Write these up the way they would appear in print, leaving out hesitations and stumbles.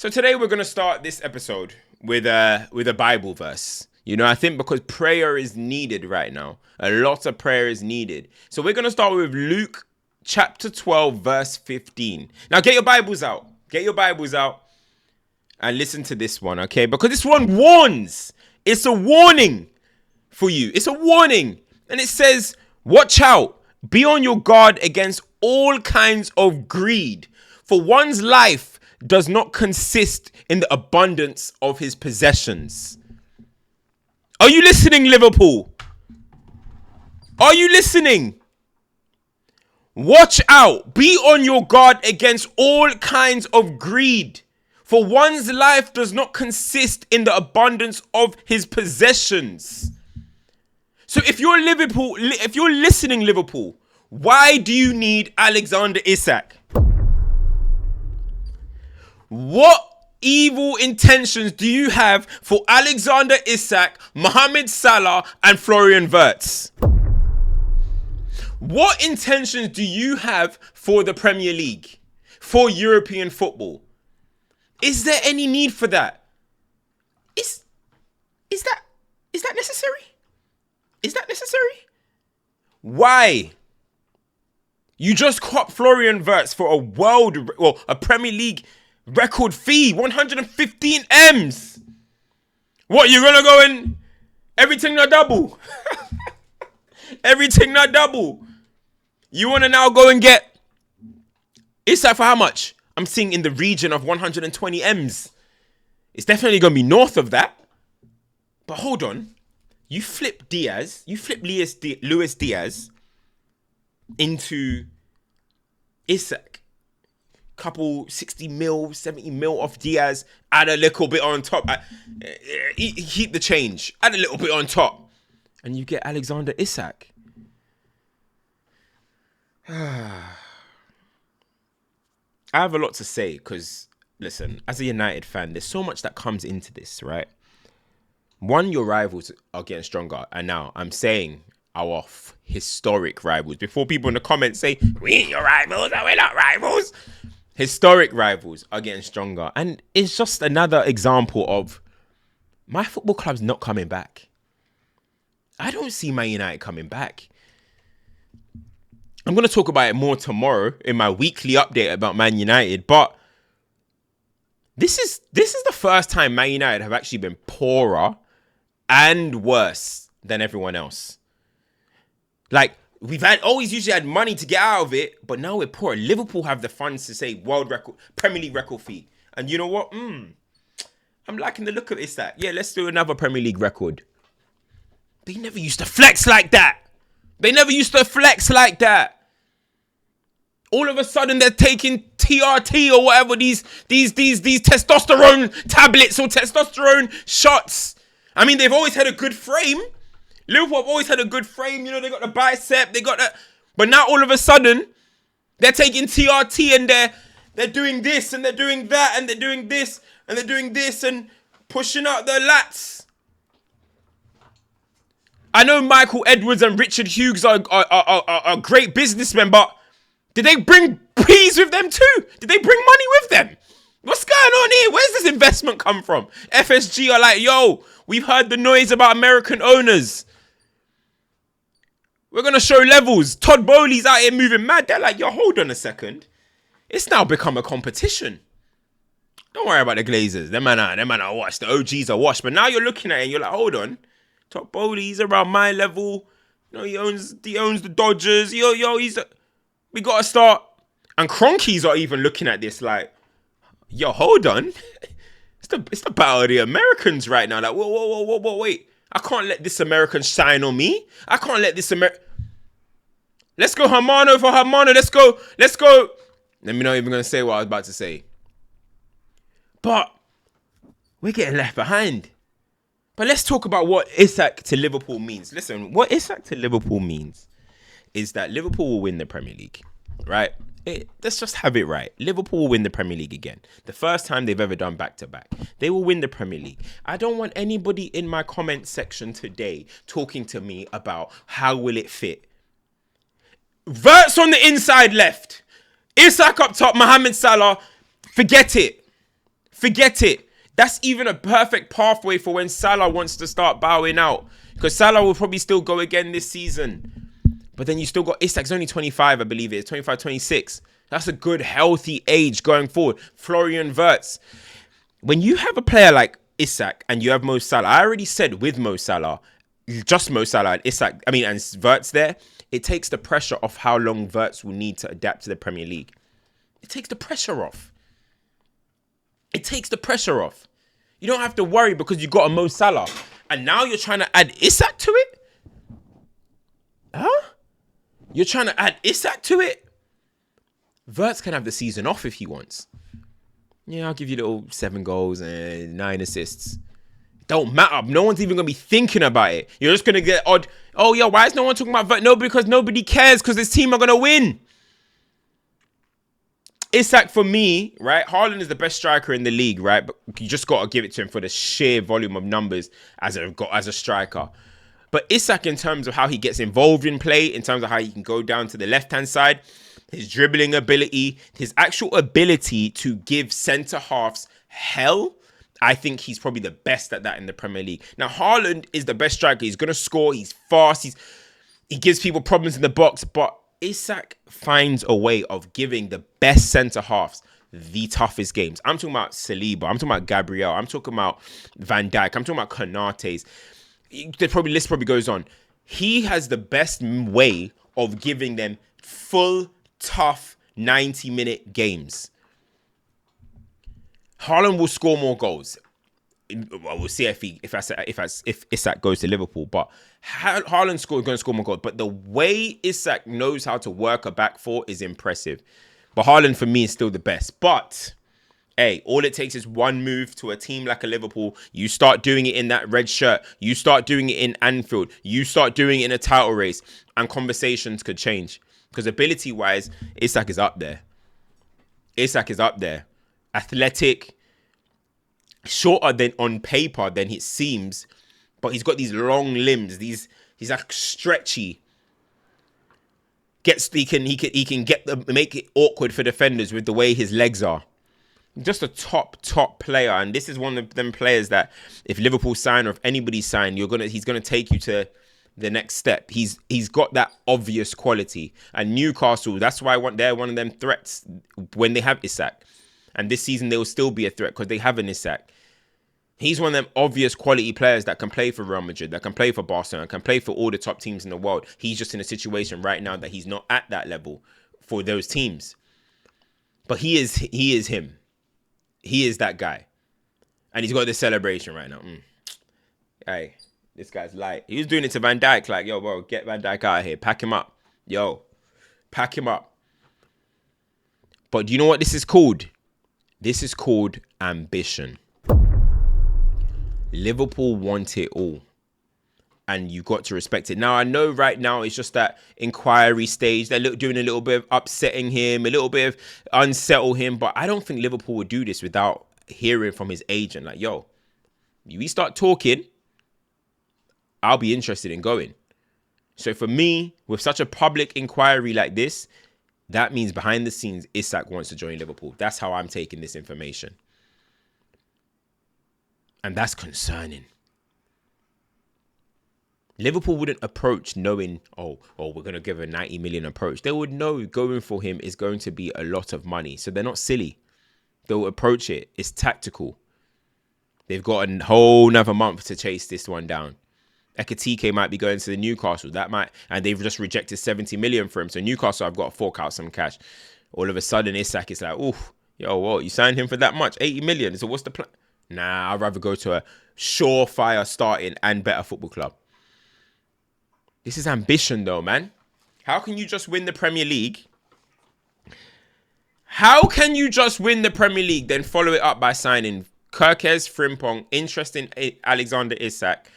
So today we're going to start this episode with a Bible verse. You know, I think because prayer is needed right now. A lot of prayer is needed. So we're going to start with Luke chapter 12, verse 15. Now get your Bibles out. Get your Bibles out and listen to this one, okay? Because this one warns. It's a warning for you. It's a warning. And it says, watch out. Be on your guard against all kinds of greed. For one's life does not consist in the abundance of his possessions. Are you listening, Liverpool? Are you listening? Watch out. Be on your guard against all kinds of greed. For one's life does not consist in the abundance of his possessions. So if you're Liverpool, if you're listening, Liverpool, why do you need Alexander Isak? What evil intentions do you have for Alexander Isak, Mohamed Salah, and Florian Wirtz? What intentions do you have for the Premier League, for European football? Is there any need for that? Is that necessary? Is that necessary? Why? You just caught Florian Wirtz for a Premier League record fee, 115 M's. What, you're gonna go and everything not double? Everything not double. You wanna now go and get Isak for how much? I'm seeing in the region of 120 M's. It's definitely gonna be north of that. But hold on. You flip Luis Diaz into Isak. Couple 60 mil, 70 mil off Diaz, add a little bit on top. Keep the change, add a little bit on top, and you get Alexander Isak. I have a lot to say because, listen, as a United fan, there's so much that comes into this, right? One, your rivals are getting stronger, and now I'm saying our historic rivals. Before people in the comments say, we ain't your rivals, and we're not rivals. Historic rivals are getting stronger. And it's just another example of my football club's not coming back. I don't see Man United coming back. I'm going to talk about it more tomorrow in my weekly update about Man United. But this is the first time Man United have actually been poorer and worse than everyone else. Like, we've usually had money to get out of it, but now we're poor. Liverpool have the funds to say world record, Premier League record fee. And you know what? I'm liking the look of Isak. Yeah, let's do another Premier League record. They never used to flex like that. All of a sudden, they're taking TRT or whatever, these testosterone tablets or testosterone shots. I mean, they've always had a good frame. Liverpool have always had a good frame. You know, they got the bicep, they got that. But now all of a sudden, they're taking TRT and they're doing this and they're doing that and they're doing this and they're doing this and pushing out their lats. I know Michael Edwards and Richard Hughes are great businessmen, but did they bring peas with them too? Did they bring money with them? What's going on here? Where's this investment come from? FSG are like, yo, we've heard the noise about American owners. We're going to show levels. Todd Bowley's out here moving mad. They're like, yo, hold on a second. It's now become a competition. Don't worry about the Glazers. Them man are washed. The OGs are washed. But now you're looking at it and you're like, hold on. Todd Bowley's around my level. You know, he owns the Dodgers. We got to start. And Cronkies are even looking at this like, yo, hold on. It's the battle of the Americans right now. Like, whoa, wait. I can't let this American shine on me. I can't let this Let's go Hermano for Hermano. Let's go. Let me not even going to say what I was about to say. But we're getting left behind. But let's talk about what Isak to Liverpool means. Listen, what Isak to Liverpool means is that Liverpool will win the Premier League, right? Let's just have it right. Liverpool will win the Premier League again. The first time they've ever done back-to-back. They will win the Premier League. I don't want anybody in my comment section today talking to me about how will it fit. Wirtz on the inside left. Isak up top, Mohamed Salah. Forget it. Forget it. That's even a perfect pathway for when Salah wants to start bowing out. Because Salah will probably still go again this season. But then you still got Isak's only 25, I believe it is. 25, 26. That's a good, healthy age going forward. Florian Wirtz. When you have a player like Isak and you have Mo Salah, I already said with Mo Salah, just Mo Salah and Isak, and Wirtz there, it takes the pressure off how long Wirtz will need to adapt to the Premier League. It takes the pressure off. It takes the pressure off. You don't have to worry because you got a Mo Salah. And now you're trying to add Isak to it? Huh? You're trying to add Isak to it? Wirtz can have the season off if he wants. Yeah, I'll give you little 7 goals and 9 assists. Don't matter. No one's even going to be thinking about it. You're just going to get odd. Oh, yeah, why is no one talking about Wirtz? No, because nobody cares because this team are going to win. Isak, for me, right? Haaland is the best striker in the league, right? But you just got to give it to him for the sheer volume of numbers as a striker. But Isak, in terms of how he gets involved in play, in terms of how he can go down to the left-hand side, his dribbling ability, his actual ability to give centre-halves hell, I think he's probably the best at that in the Premier League. Now, Haaland is the best striker. He's going to score. He's fast. He gives people problems in the box. But Isak finds a way of giving the best centre-halves the toughest games. I'm talking about Saliba. I'm talking about Gabriel. I'm talking about Van Dijk. I'm talking about Konates. The list probably goes on. He has the best way of giving them full, tough 90-minute games. Haaland will score more goals. Well, we'll see if Isak goes to Liverpool. But Haaland's going to score more goals. But the way Isak knows how to work a back four is impressive. But Haaland, for me, is still the best. But, hey, all it takes is one move to a team like a Liverpool. You start doing it in that red shirt. You start doing it in Anfield. You start doing it in a title race. And conversations could change. Because ability-wise, Isak is up there. Isak is up there. Athletic, shorter than on paper than it seems, but he's got these long limbs. He's like stretchy. He can make it awkward for defenders with the way his legs are. Just a top player, and this is one of them players that if Liverpool sign or if anybody sign, he's gonna take you to the next step. He's got that obvious quality, and Newcastle, that's why they're one of them threats when they have Isak. And this season, they will still be a threat because they have an Isak. He's one of them obvious quality players that can play for Real Madrid, that can play for Barcelona, can play for all the top teams in the world. He's just in a situation right now that he's not at that level for those teams. But he is him. He is that guy. And he's got this celebration right now. Hey, this guy's light. He was doing it to Van Dijk, like, yo, bro, get Van Dijk out of here. Pack him up. Yo, pack him up. But do you know what this is called? This is called ambition. Liverpool want it all. And you got to respect it. Now, I know right now it's just that inquiry stage. They're doing a little bit of upsetting him, a little bit of unsettle him. But I don't think Liverpool would do this without hearing from his agent. Like, yo, we start talking, I'll be interested in going. So for me, with such a public inquiry like this, that means behind the scenes, Isak wants to join Liverpool. That's how I'm taking this information. And that's concerning. Liverpool wouldn't approach knowing, oh, we're going to give a 90 million approach. They would know going for him is going to be a lot of money. So they're not silly. They'll approach it. It's tactical. They've got a whole nother month to chase this one down. Ekatike might be going to the Newcastle. And they've just rejected 70 million for him. So Newcastle, I've got to fork out some cash. All of a sudden, Isak is like, oof, yo, what? You signed him for that much? 80 million. So what's the plan? Nah, I'd rather go to a surefire starting and better football club. This is ambition though, man. How can you just win the Premier League? How can you just win the Premier League, then follow it up by signing Kerkez, Frimpong, interest in Alexander Isak,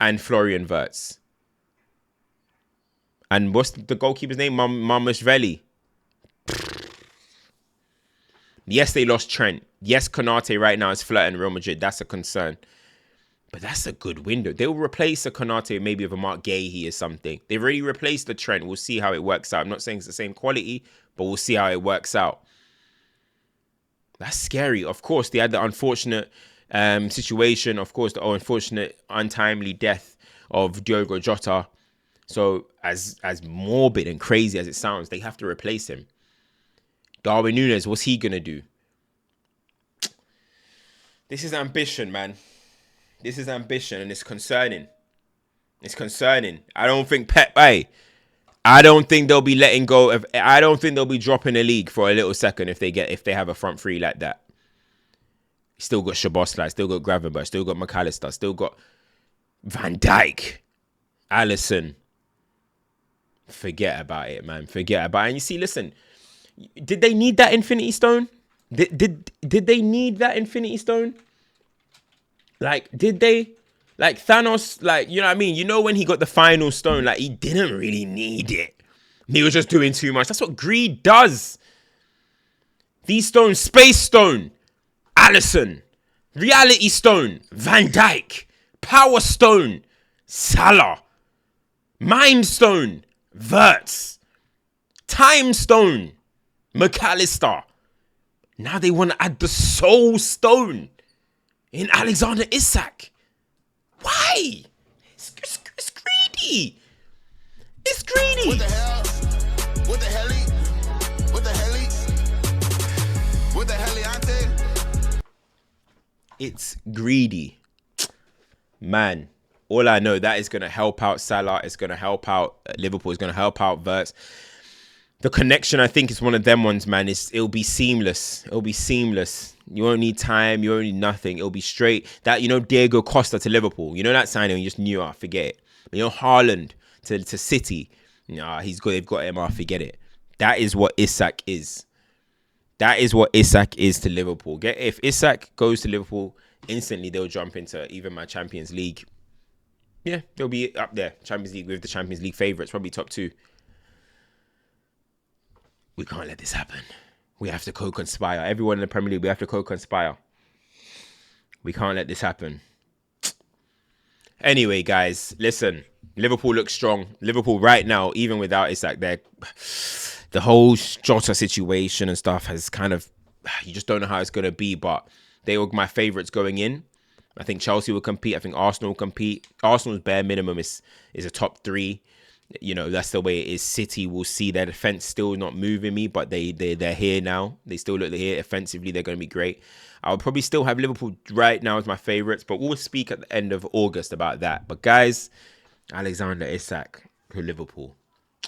and Florian Wirtz? And what's the goalkeeper's name? Mamashvili. Yes, they lost Trent. Yes, Konate right now is flirting Real Madrid. That's a concern. But that's a good window. They'll replace a Konate maybe with a Mark Gahey or something. They've already replaced the Trent. We'll see how it works out. I'm not saying it's the same quality, but we'll see how it works out. That's scary. Of course, they had the unfortunate situation. Of course, the unfortunate, untimely death of Diogo Jota. So as morbid and crazy as it sounds, they have to replace him. Darwin Núñez, what's he going to do? This is ambition, man. This is ambition, and it's concerning. It's concerning. I don't think I don't think they'll be letting go of. I don't think they'll be dropping the league for a little second if they have a front three like that. Still got Szoboszlai, still got Gravenberch, still got McAllister, still got Van Dijk, Alisson. Forget about it, man. Forget about it. And you see, listen, did they need that Infinity Stone? Did they need that Infinity Stone? Like, did they? Like, Thanos, like, you know what I mean? You know when he got the final stone, like, he didn't really need it. He was just doing too much. That's what greed does. These stones, Space Stone, Alisson, Reality Stone, Van Dijk, Power Stone, Salah, Mind Stone, Wirtz, Time Stone, McAllister. Now they want to add the Soul Stone in Alexander Isak. Why? It's greedy. It's greedy. What the hell? What the hell? What the hell? What the hell? It's greedy. Man, all I know, that is going to help out Salah. It's going to help out Liverpool. It's going to help out Wirtz. The connection, I think, is one of them ones, man. It'll be seamless. It'll be seamless. You won't need time. You won't need nothing. It'll be straight. That, you know, Diego Costa to Liverpool. You know that signing? You just knew, forget it. You know, Haaland to City. Nah, he's good. They've got him. Forget it. That is what Isak is. That is what Isak is to Liverpool. If Isak goes to Liverpool, instantly they'll jump into even my Champions League. Yeah, they'll be up there. Champions League with the Champions League favourites. Probably top 2. We can't let this happen. We have to co-conspire. Everyone in the Premier League, we have to co-conspire. We can't let this happen. Anyway, guys, listen. Liverpool looks strong. Liverpool right now, even without Isak there, the whole Jota situation and stuff has kind of, you just don't know how it's going to be, but they were my favourites going in. I think Chelsea will compete. I think Arsenal will compete. Arsenal's bare minimum is a top 3. You know, that's the way it is. City will see their defense still not moving me, but they're here now. They still look here. Offensively, they're going to be great. I would probably still have Liverpool right now as my favourites, but we'll speak at the end of August about that. But guys, Alexander Isak to Liverpool.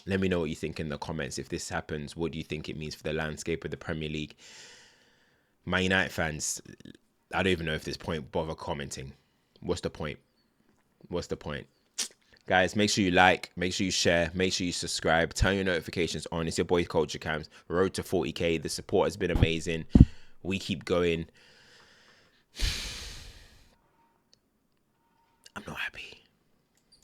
Let me know what you think in the comments. If this happens, what do you think it means for the landscape of the Premier League? My United fans, I don't even know if there's point bother commenting. What's the point? What's the point? Guys, make sure you like, make sure you share, make sure you subscribe, turn your notifications on. It's your boy CultureCams. Road to 40k. The support has been amazing. We keep going. I'm not happy.